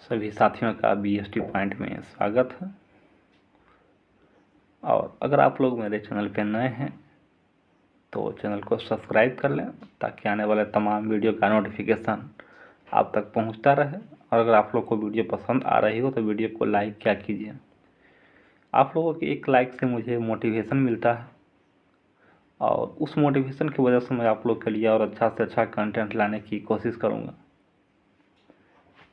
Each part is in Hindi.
सभी साथियों का BST पॉइंट में स्वागत है। और अगर आप लोग मेरे चैनल पे नए हैं तो चैनल को सब्सक्राइब कर लें ताकि आने वाले तमाम वीडियो का नोटिफिकेशन आप तक पहुंचता रहे। और अगर आप लोग को वीडियो पसंद आ रही हो तो वीडियो को लाइक क्या कीजिए। आप लोगों के एक लाइक से मुझे मोटिवेशन मिलता है और उस मोटिवेशन की वजह से मैं आप लोग के लिए और अच्छा से अच्छा कंटेंट लाने की कोशिश करूँगा।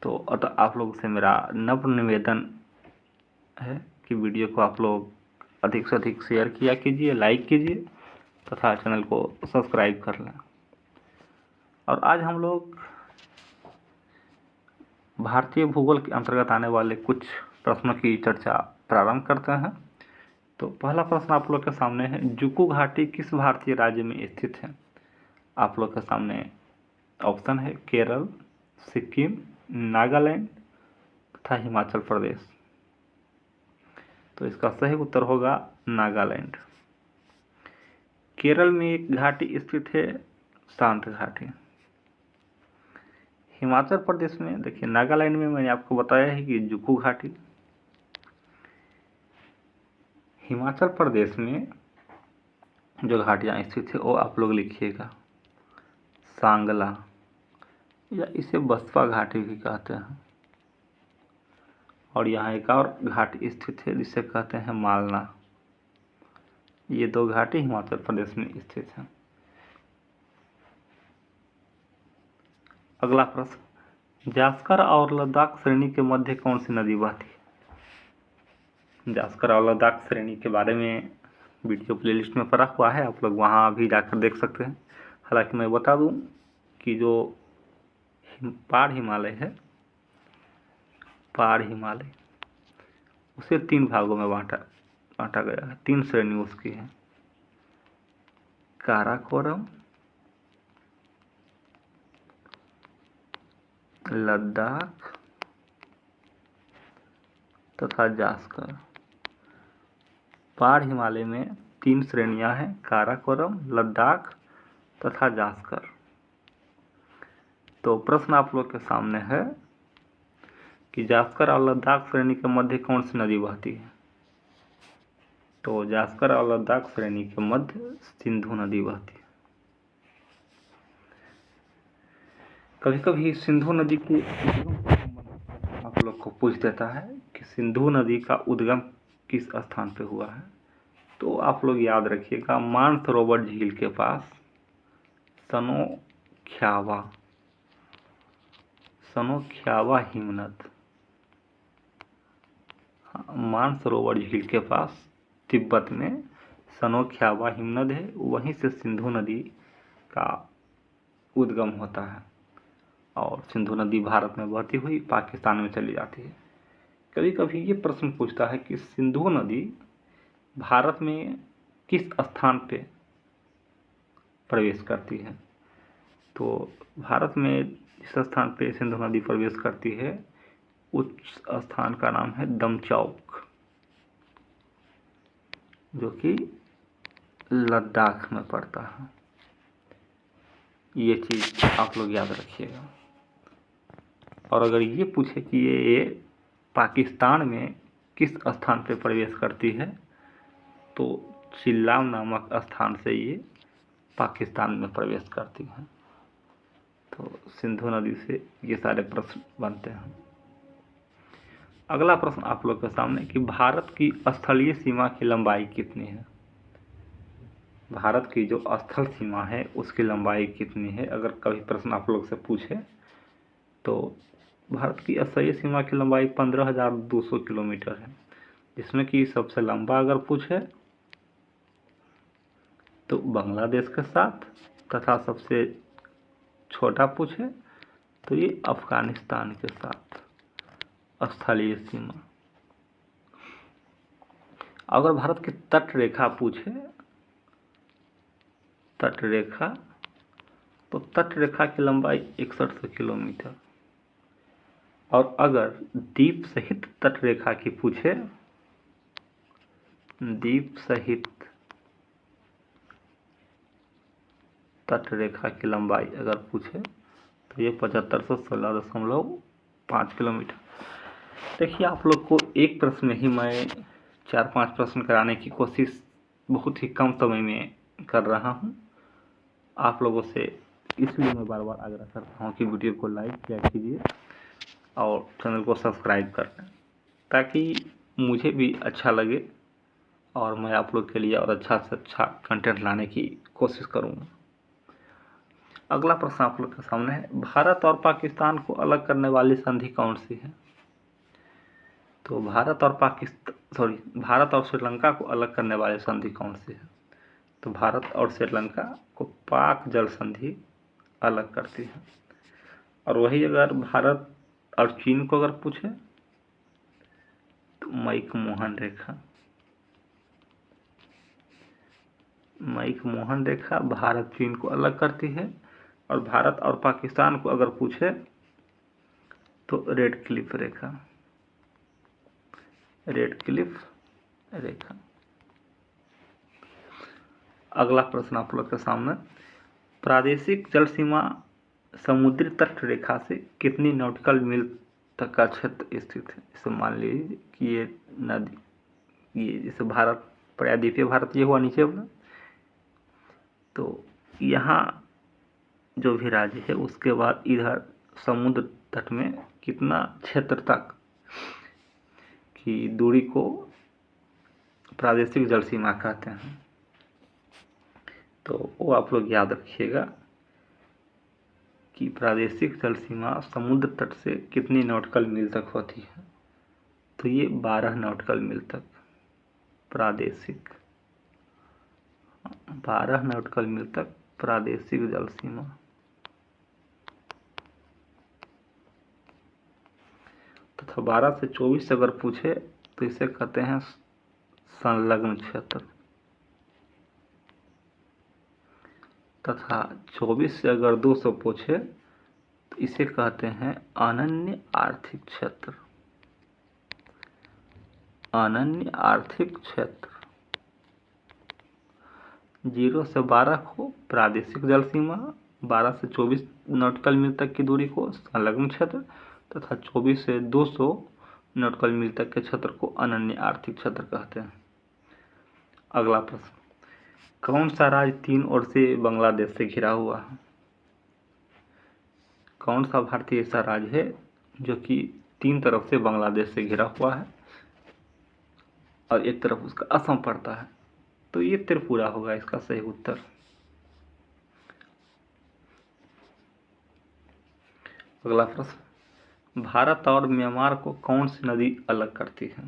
तो अतः आप लोग से मेरा नम्र निवेदन है कि वीडियो को आप लोग अधिक से अधिक शेयर किया कीजिए, लाइक कीजिए तथा चैनल को सब्सक्राइब कर लें। और आज हम लोग भारतीय भूगोल के अंतर्गत आने वाले कुछ प्रश्नों की चर्चा प्रारंभ करते हैं। तो पहला प्रश्न आप लोग के सामने है, जुकू घाटी किस भारतीय राज्य में स्थित है? आप लोग के सामने ऑप्शन है केरल, सिक्किम, नागालैंड तथा हिमाचल प्रदेश। तो इसका सही उत्तर होगा नागालैंड। केरल में एक घाटी स्थित है, शांत घाटी। हिमाचल प्रदेश में देखिए, नागालैंड में मैंने आपको बताया है कि जुकू घाटी। हिमाचल प्रदेश में जो घाटियाँ स्थित है वो आप लोग लिखिएगा, सांगला, या इसे बसपा घाटी भी कहते हैं। और यहाँ एक और घाटी स्थित है जिसे कहते हैं मालना। ये दो घाटी हिमाचल प्रदेश में स्थित हैं। अगला प्रश्न, जास्कर और लद्दाख श्रेणी के मध्य कौन सी नदी बहती है? जास्कर और लद्दाख श्रेणी के बारे में वीडियो प्लेलिस्ट में पड़ा हुआ है, आप लोग वहाँ भी जाकर देख सकते हैं। हालांकि मैं बता दूं कि जो पहाड़ हिमालय है, पहाड़ हिमालय उसे 3 भागों में बांटा गया है। 3 श्रेणी उसकी है, काराकोरम, लद्दाख तथा जास्कर। पहाड़ हिमालय में 3 श्रेणियां हैं, काराकोरम, लद्दाख तथा जास्कर। तो प्रश्न आप लोग के सामने है कि जास्कर और लद्दाख श्रेणी के मध्य कौन सी नदी बहती है? तो जास्कर और लद्दाख श्रेणी के मध्य सिंधु नदी बहती है। कभी कभी सिंधु नदी की आप लोग को पूछ देता है कि सिंधु नदी का उद्गम किस स्थान पे हुआ है। तो आप लोग याद रखिएगा, मानसरोवर झील के पास सनोख्यावा हिमनद। मानसरोवर झील के पास तिब्बत में सनोख्यावा हिमनद है, वहीं से सिंधु नदी का उद्गम होता है और सिंधु नदी भारत में बहती हुई पाकिस्तान में चली जाती है। कभी कभी ये प्रश्न पूछता है कि सिंधु नदी भारत में किस स्थान पे प्रवेश करती है। तो भारत में जिस स्थान पे सिंधु नदी प्रवेश करती है उस स्थान का नाम है दमचौक, जो कि लद्दाख में पड़ता है। ये चीज़ आप लोग याद रखिएगा। और अगर ये पूछे कि ये पाकिस्तान में किस स्थान पे प्रवेश करती है, तो चिल्लाम नामक स्थान से ये पाकिस्तान में प्रवेश करती हैं। तो सिंधु नदी से ये सारे प्रश्न बनते हैं। अगला प्रश्न आप लोग के सामने कि भारत की स्थलीय सीमा की लंबाई कितनी है? भारत की जो स्थल सीमा है उसकी लंबाई कितनी है? अगर कभी प्रश्न आप लोग से पूछे तो भारत की स्थलीय सीमा की लंबाई 15,200 किलोमीटर है, जिसमें कि सबसे लंबा अगर पूछे तो बांग्लादेश के साथ, तथा सबसे छोटा पूछे तो ये अफगानिस्तान के साथ स्थलीय सीमा। अगर भारत की तट रेखा पूछे, तट रेखा, तो तट रेखा की लंबाई 6100 किलोमीटर। और अगर द्वीप सहित तट रेखा की पूछे, द्वीप सहित तट रेखा की लंबाई अगर पूछे तो ये 7516.9 5 किलोमीटर। देखिए, आप लोग को एक प्रश्न में ही मैं 4-5 प्रश्न कराने की कोशिश बहुत ही कम समय में कर रहा हूँ। आप लोगों से इसलिए मैं बार बार आग्रह करता हूँ कि वीडियो को लाइक किया कीजिए और चैनल को सब्सक्राइब कर लें, ताकि मुझे भी अच्छा लगे और मैं आप लोग के लिए और अच्छा से अच्छा कंटेंट लाने की कोशिश करूँगा। अगला प्रश्न आप लोग के सामने है, भारत और पाकिस्तान को अलग करने वाली संधि कौन सी है? तो भारत और श्रीलंका को अलग करने वाली संधि कौन सी है? तो भारत और श्रीलंका को पाक जल संधि अलग करती है। और वही अगर भारत और चीन को अगर पूछे तो मैक-मोहन रेखा भारत चीन को अलग करती है। और भारत और पाकिस्तान को अगर पूछे तो रेड क्लिफ रेखा। अगला प्रश्न आप लोग के सामने, प्रादेशिक जल सीमा समुद्री तट रेखा से कितनी नॉटिकल मील तक का क्षेत्र स्थित है? जैसे मान लीजिए कि ये नदी, ये जैसे भारत, प्रायद्वीपीय भारत ये हुआ नीचे वाला, तो यहाँ जो भी राज्य है उसके बाद इधर समुद्र तट में कितना क्षेत्र तक की दूरी को प्रादेशिक जल सीमा कहते हैं? तो वो आप लोग याद रखिएगा कि प्रादेशिक जल सीमा समुद्र तट से कितनी नॉटिकल मील तक होती है? तो ये 12 नॉटिकल मील तक प्रादेशिक, 12 नॉटिकल मील तक प्रादेशिक जल सीमा। तथा 12 से 24 अगर पूछे तो इसे कहते हैं संलग्न क्षेत्र। तथा 24 से अगर 200 पूछे तो इसे कहते हैं अनन्य आर्थिक क्षेत्र। अनन्य आर्थिक क्षेत्र। 0 से 12 को प्रादेशिक जल सीमा, 12 से 24 नॉटिकल मील तक की दूरी को संलग्न क्षेत्र, तथा 24 से 200 नॉटिकल मील तक के क्षेत्र को अनन्य आर्थिक क्षेत्र कहते हैं। अगला प्रश्न, कौन सा राज्य 3 ओर से बांग्लादेश से घिरा हुआ है? कौन सा भारतीय ऐसा राज्य है जो कि 3 तरफ से बांग्लादेश से घिरा हुआ है और एक तरफ उसका असम पड़ता है? तो ये त्रिपुरा होगा इसका सही उत्तर। अगला प्रश्न, भारत और म्यांमार को कौन सी नदी अलग करती है?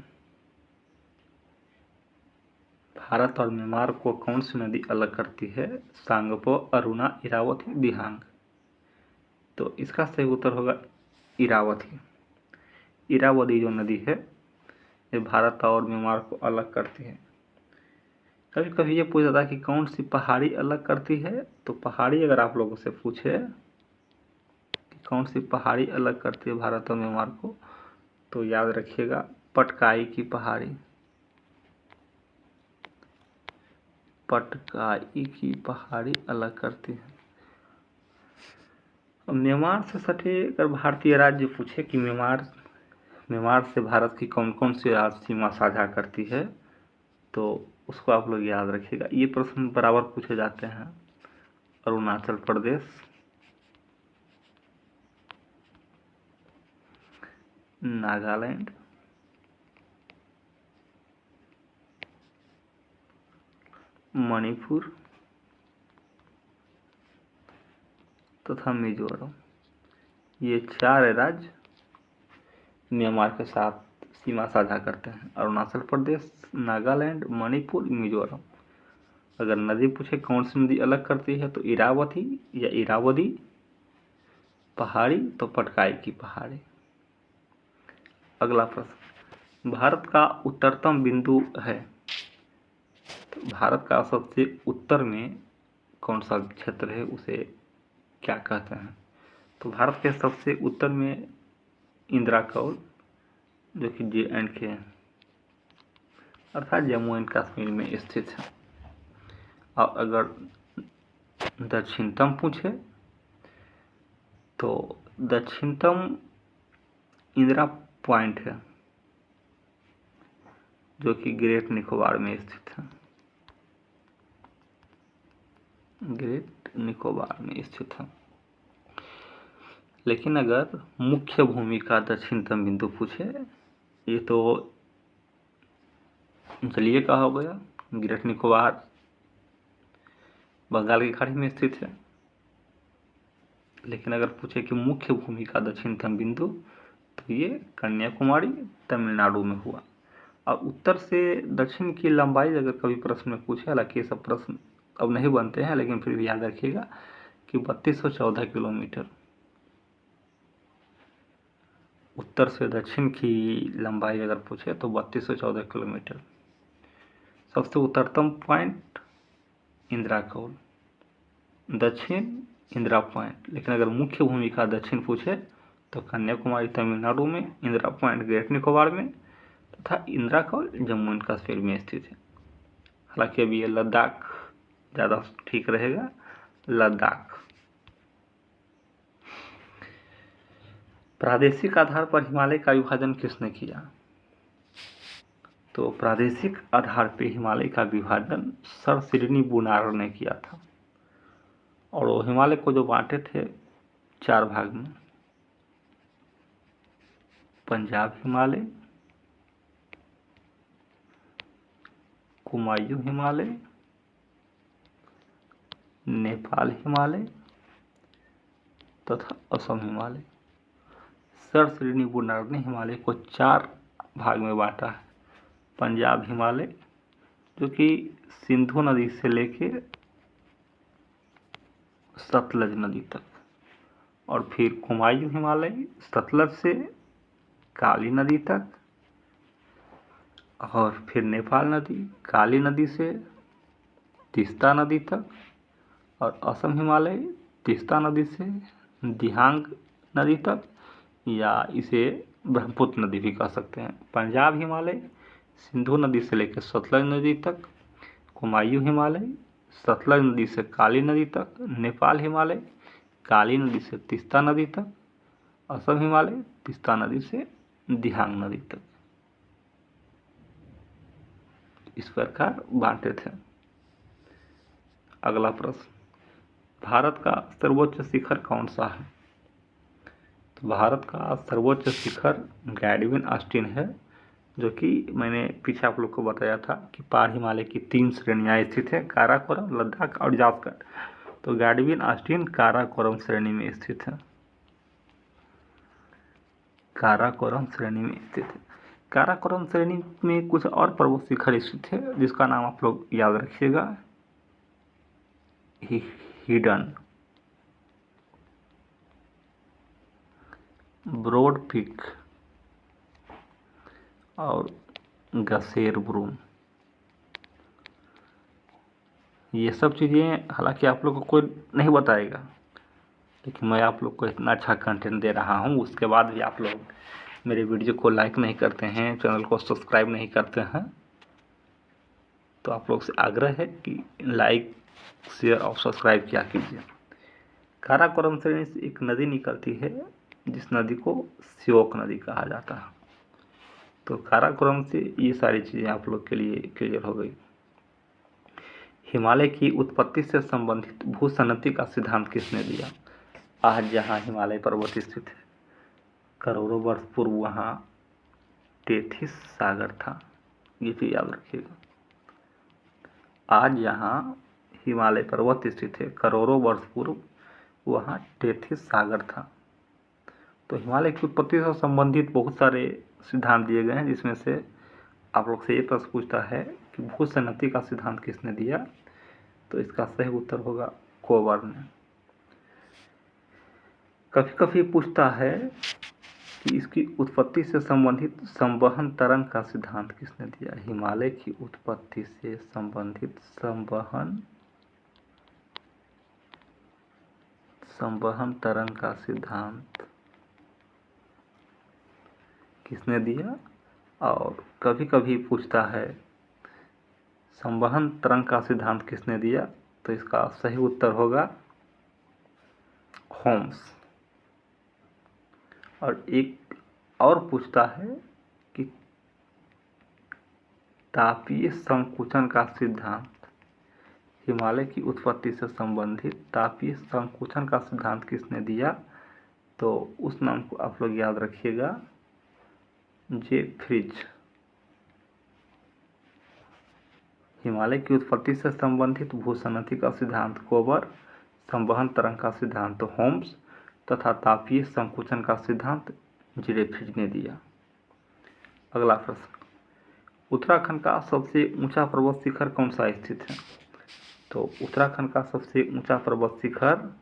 भारत और म्यांमार को कौन सी नदी अलग करती है? सांगपो, अरुणा, इरावती, दिहांग। तो इसका सही उत्तर होगा इरावती। इरावती जो नदी है ये भारत और म्यांमार को अलग करती है। कभी कभी ये पूछा था कि कौन सी पहाड़ी अलग करती है, तो पहाड़ी अगर आप लोगों से पूछे कि कौन सी पहाड़ी अलग करती है भारत और म्यांमार को, तो याद रखिएगा पटकाई की पहाड़ी। पटकाई की पहाड़ी अलग करती है। म्यांमार से सटे अगर भारतीय राज्य पूछे कि म्यांमार से भारत की कौन कौन सी राज्य सीमा साझा करती है, तो उसको आप लोग याद रखिएगा। ये प्रश्न बराबर पूछे जाते हैं। अरुणाचल प्रदेश, नागालैंड, मणिपुर तथा मिजोरम, ये 4 राज्य म्यांमार के साथ सीमा साझा करते हैं। अरुणाचल प्रदेश, नागालैंड, मणिपुर, मिजोरम। अगर नदी पूछे कौन सी नदी अलग करती है तो इरावती या इरावदी, पहाड़ी तो पटकाई की पहाड़ी। अगला प्रश्न, भारत का उत्तरतम बिंदु है, तो भारत का सबसे उत्तर में कौन सा क्षेत्र है, उसे क्या कहते हैं? तो भारत के सबसे उत्तर में इंदिरा कौल, जो कि JNK अर्थात जम्मू एंड कश्मीर में स्थित है। और अगर दक्षिणतम पूछे तो दक्षिणतम इंदिरा पॉइंट है जो कि ग्रेट निकोबार में स्थित है, ग्रेट निकोबार में स्थित है। लेकिन अगर मुख्य भूमि का दक्षिणतम बिंदु पूछे, ये तो चलिए कहा हो गया, ग्रेट निकोबार बंगाल की खाड़ी में स्थित है। लेकिन अगर पूछे कि मुख्य भूमि का दक्षिणतम बिंदु, तो ये कन्याकुमारी तमिलनाडु में हुआ। और उत्तर से दक्षिण की लंबाई अगर कभी प्रश्न में पूछे, हालांकि ये सब प्रश्न अब नहीं बनते हैं, लेकिन फिर भी याद रखिएगा कि 3214 किलोमीटर उत्तर से दक्षिण की लंबाई अगर पूछे तो 3214 किलोमीटर। सबसे उत्तरतम पॉइंट इंदिरा कौल, दक्षिण इंदिरा पॉइंट। लेकिन अगर मुख्य भूमि का दक्षिण पूछे तो कन्याकुमारी तमिलनाडु में, इंदिरा पॉइंट ग्रेट निकोबार में तथा इंदिरा कौल जम्मू एंड कश्मीर में स्थित है। हालांकि अभी ये लद्दाख ज़्यादा ठीक रहेगा, लद्दाख। प्रादेशिक आधार पर हिमालय का विभाजन किसने किया? तो प्रादेशिक आधार पर हिमालय का विभाजन सर सिडनी बुनार ने किया था। और वो हिमालय को जो बांटे थे 4 भाग में, पंजाब हिमालय, कुमायूं हिमालय, नेपाल हिमालय तथा असम हिमालय। सर सिडनी बुनार ने हिमालय को 4 भाग में बांटा है। पंजाब हिमालय जो कि सिंधु नदी से लेके सतलज नदी तक, और फिर कुमायूं हिमालय सतलज से काली नदी तक, और फिर नेपाल नदी काली नदी से तीस्ता नदी तक, और असम हिमालय तीस्ता नदी से दिहांग नदी तक, या इसे ब्रह्मपुत्र नदी भी कह सकते हैं। पंजाब हिमालय सिंधु नदी से लेकर सतलज नदी तक, कुमायूं हिमालय सतलज नदी से काली नदी तक, नेपाल हिमालय काली नदी से तीस्ता नदी तक, असम हिमालय तीस्ता नदी से दिहांग नदी तक। इस प्रकार बांटे थे। अगला प्रश्न, भारत का सर्वोच्च शिखर कौन सा है? तो भारत का सर्वोच्च शिखर गैडविन ऑस्टिन है, जो कि मैंने पीछे आप लोग को बताया था कि पार हिमालय की 3 श्रेणियाँ स्थित है, काराकोरम, लद्दाख और जास्कर। तो गैडविन ऑस्टिन काराकोरम श्रेणी में स्थित है, काराकोरम श्रेणी में स्थित है। काराकोरम श्रेणी में कुछ और पर्वत शिखर स्थित है, जिसका नाम आप लोग याद रखिएगा, हिडन, ब्रॉड पीक और गसेर ब्रूम। ये सब चीज़ें हालांकि आप लोग को कोई नहीं बताएगा, लेकिन मैं आप लोग को इतना अच्छा कंटेंट दे रहा हूँ, उसके बाद भी आप लोग मेरे वीडियो को लाइक नहीं करते हैं, चैनल को सब्सक्राइब नहीं करते हैं। तो आप लोग से आग्रह है कि लाइक, शेयर और सब्सक्राइब किया कीजिए। काराकोरम श्रेणी से एक नदी निकलती है, जिस नदी को श्योक नदी कहा जाता है। तो काराकोरम से ये सारी चीज़ें आप लोग के लिए क्लियर हो गई। हिमालय की उत्पत्ति से संबंधित भूसन्नति का सिद्धांत किसने दिया? आज जहाँ हिमालय पर्वत स्थित है, करोड़ों वर्ष पूर्व वहाँ टेथिस सागर था, ये भी याद रखिएगा। आज जहाँ हिमालय पर्वत स्थित है, करोड़ों वर्ष पूर्व वहाँ टेथिस सागर था। तो हिमालय की उत्पत्ति से संबंधित बहुत सारे सिद्धांत दिए गए हैं, जिसमें से आप लोग से ये प्रश्न पूछता है कि भूसन्नति का सिद्धांत किसने दिया? तो इसका सही उत्तर होगा कोबर ने। कभी कभी पूछता है कि इसकी उत्पत्ति से संबंधित संवहन तरंग का सिद्धांत किसने दिया? हिमालय की उत्पत्ति से संबंधित संवहन तरंग का सिद्धांत किसने दिया? और कभी कभी पूछता है संवहन तरंग का सिद्धांत किसने दिया? तो इसका सही उत्तर होगा होम्स। और एक और पूछता है कि तापीय संकुचन का सिद्धांत, हिमालय की उत्पत्ति से संबंधित तापीय संकुचन का सिद्धांत किसने दिया? तो उस नाम को आप लोग याद रखिएगा, जेफ्रीज। हिमालय की उत्पत्ति से संबंधित भूसन्नति का सिद्धांत कोबर, संवहन तरंग का सिद्धांत होम्स तथा तापीय संकुचन का सिद्धांत जेफ्रीज ने दिया। अगला प्रश्न, उत्तराखंड का सबसे ऊंचा पर्वत शिखर कौन सा स्थित है? तो उत्तराखंड का सबसे ऊंचा पर्वत शिखर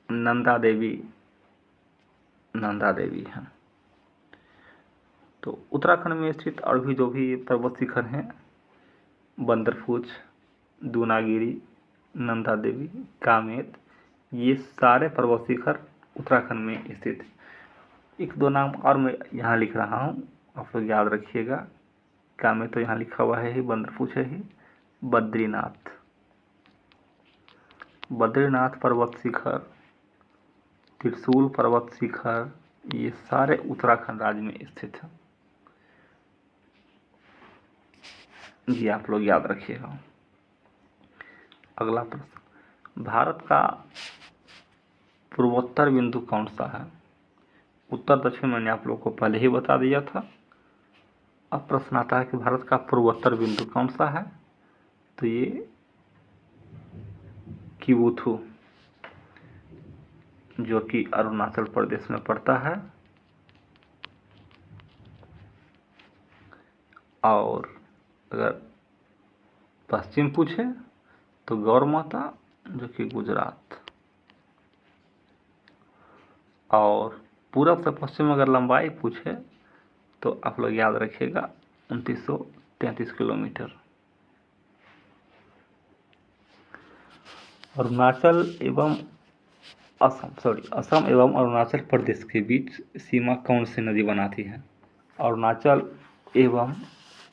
नंदा देवी है। तो उत्तराखंड में स्थित और भी जो भी पर्वत शिखर हैं, बंदरफूच, दूनागिरी, नंदा देवी, कामेत, ये सारे पर्वत शिखर उत्तराखंड में स्थित हैं। एक दो नाम और मैं यहाँ लिख रहा हूँ, आप लोग याद रखिएगा। कामेत तो यहाँ लिखा हुआ है ही, बंदरफूच है ही, बद्रीनाथ पर्वत शिखर, त्रिशूल पर्वत शिखर, ये सारे उत्तराखंड राज्य में स्थित हैं। जी आप लोग याद रखिएगा। अगला प्रश्न, भारत का पूर्वोत्तर बिंदु कौन सा है? उत्तर दक्षिण मैंने आप लोग को पहले ही बता दिया था। अब प्रश्न आता है कि भारत का पूर्वोत्तर बिंदु कौन सा है? तो ये किबुथु, जो कि अरुणाचल प्रदेश में पड़ता है। और अगर पश्चिम पूछे तो गौर माता, जो कि गुजरात। और पूरब से पश्चिम अगर लंबाई पूछे तो आप लोग याद रखिएगा 2933 किलोमीटर। असम एवं अरुणाचल प्रदेश के बीच सीमा कौन सी नदी बनाती है? अरुणाचल एवं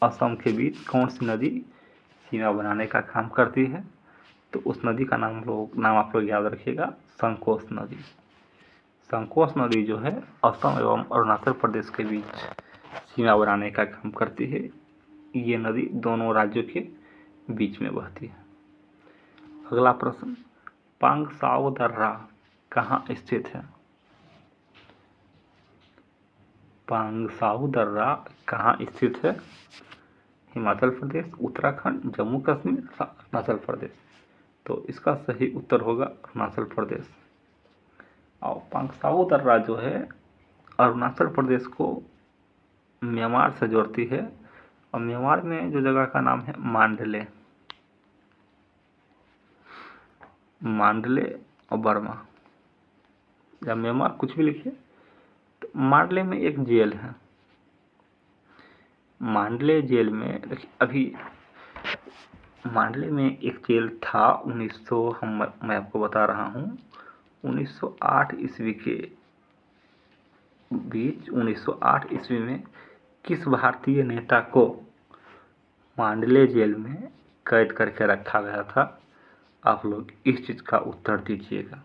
असम के बीच कौन सी नदी सीमा बनाने का काम करती है? तो उस नदी का नाम आप लोग याद रखिएगा, संकोश नदी। संकोश नदी जो है असम एवं अरुणाचल प्रदेश के बीच सीमा बनाने का काम करती है। ये नदी दोनों राज्यों के बीच में बहती है। अगला प्रश्न, पांगसाओ दर्रा कहाँ स्थित है? पांगसाओ दर्रा कहाँ स्थित है? हिमाचल प्रदेश, उत्तराखंड, जम्मू कश्मीर, अरुणाचल प्रदेश। तो इसका सही उत्तर होगा अरुणाचल प्रदेश। और पांगसाओ दर्रा जो है अरुणाचल प्रदेश को म्यांमार से जोड़ती है। और म्यांमार में जो जगह का नाम है मांडले और बर्मा, या म्यांमार कुछ भी लिखिए। तो मांडले में एक जेल है, मांडले जेल में अभी मांडले में एक जेल था 1900, मैं आपको बता रहा हूँ 1908 ईस्वी के बीच 1908 ईस्वी में किस भारतीय नेता को मांडले जेल में कैद करके रखा गया था? आप लोग इस चीज़ का उत्तर दीजिएगा।